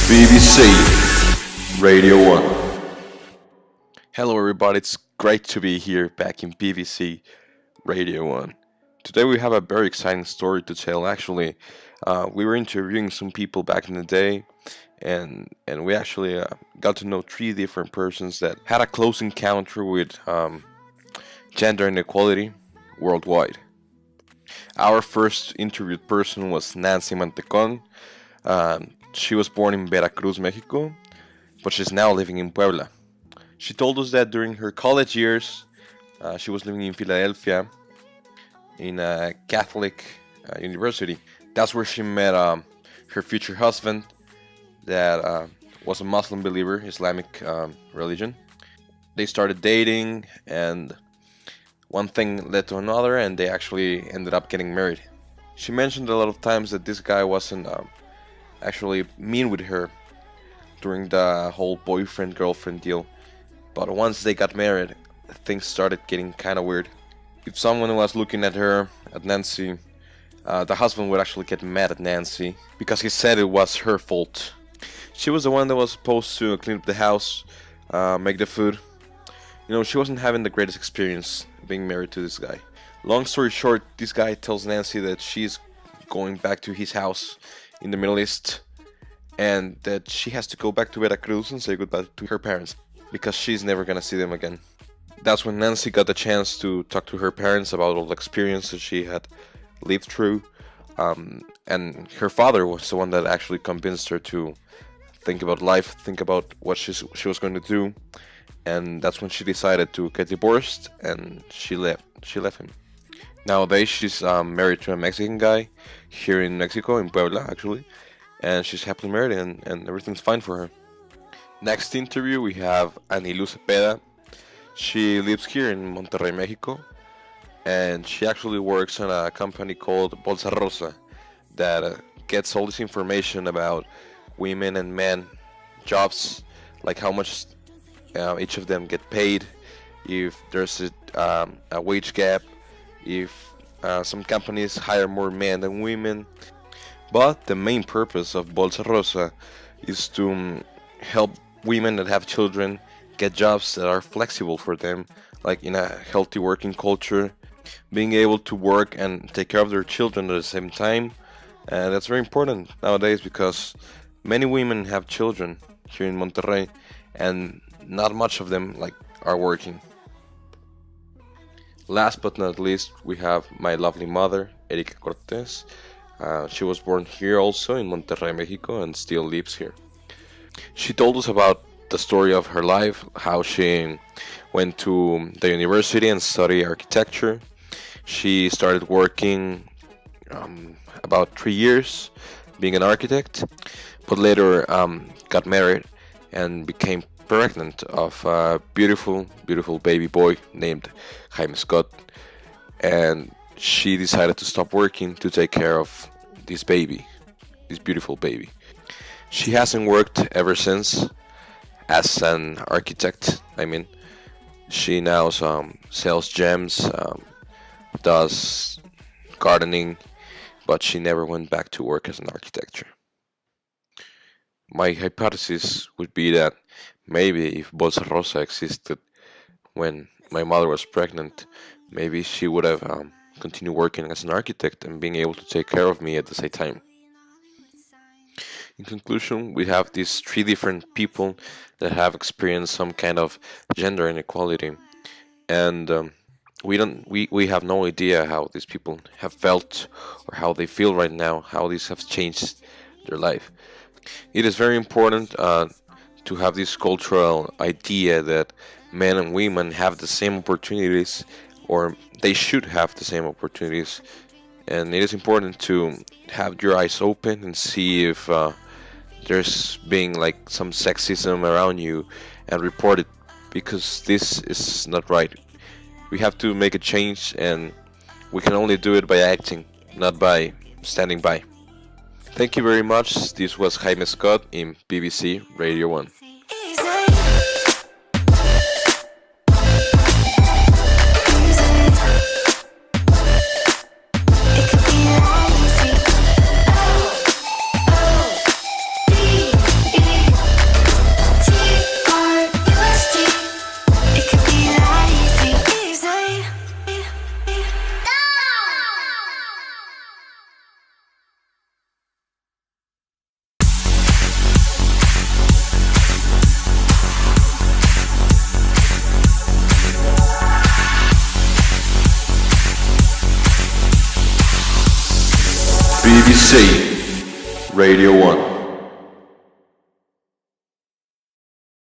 BBC Radio 1. Hello, everybody. It's great to be here back in BBC Radio 1. Today, we have a very exciting story to tell. Actually, we were interviewing some people back in the day, and we actually got to know three different persons that had a close encounter with gender inequality worldwide. Our first interviewed person was Nancy Mantecon. She was born in Veracruz, Mexico, but she's now living in Puebla. She told us that during her college years, she was living in Philadelphia in a Catholic university. That's where she met her future husband, that was a Muslim believer, Islamic religion. They started dating, and one thing led to another, and they actually ended up getting married. She mentioned a lot of times that this guy wasn't actually mean with her during the whole boyfriend-girlfriend deal. But once they got married, things started getting kind of weird. If someone was looking at her, at Nancy, the husband would actually get mad at Nancy because he said it was her fault. She was the one that was supposed to clean up the house, make the food. You know, she wasn't having the greatest experience being married to this guy. Long story short, this guy tells Nancy that she's going back to his house in the Middle East, and that she has to go back to Veracruz and say goodbye to her parents because she's never gonna see them again. That's when Nancy got the chance to talk to her parents about all the experiences she had lived through, and her father was the one that actually convinced her to think about life, think about what she was going to do, and that's when she decided to get divorced, and she left him. Nowadays, she's married to a Mexican guy here in Mexico, in Puebla, actually. And she's happily married, and everything's fine for her. Next interview, we have Anilu Cepeda. She lives here in Monterrey, Mexico. And she actually works on a company called Bolsa Rosa that gets all this information about women and men jobs, like how much each of them get paid, if there's a wage gap, if some companies hire more men than women. But the main purpose of Bolsa Rosa is to help women that have children get jobs that are flexible for them, like in a healthy working culture, being able to work and take care of their children at the same time. And that's very important nowadays because many women have children here in Monterrey, and not much of them are working. Last but not least, we have my lovely mother, Erika Cortez. She was born here also in Monterrey, Mexico, and still lives here. She told us about the story of her life, how she went to the university and studied architecture. She started working about 3 years being an architect, but later got married and became pregnant of a beautiful, beautiful baby boy named Jaime Scott, and she decided to stop working to take care of this baby, this beautiful baby. She hasn't worked ever since as an architect. She now sells gems, does gardening, but she never went back to work as an architecture. My hypothesis would be that maybe if Bolsa Rosa existed when my mother was pregnant, maybe she would have continued working as an architect and being able to take care of me at the same time. In conclusion, we have these three different people that have experienced some kind of gender inequality, and we have no idea how these people have felt or how they feel right now, how these have changed their life. It is very important to have this cultural idea that men and women have the same opportunities, or they should have the same opportunities, and it is important to have your eyes open and see if there's being some sexism around you and report it, because this is not right. We have to make a change, and we can only do it by acting, not by standing by. Thank you very much. This was Jaime Scott in BBC Radio 1. BBC Radio 1.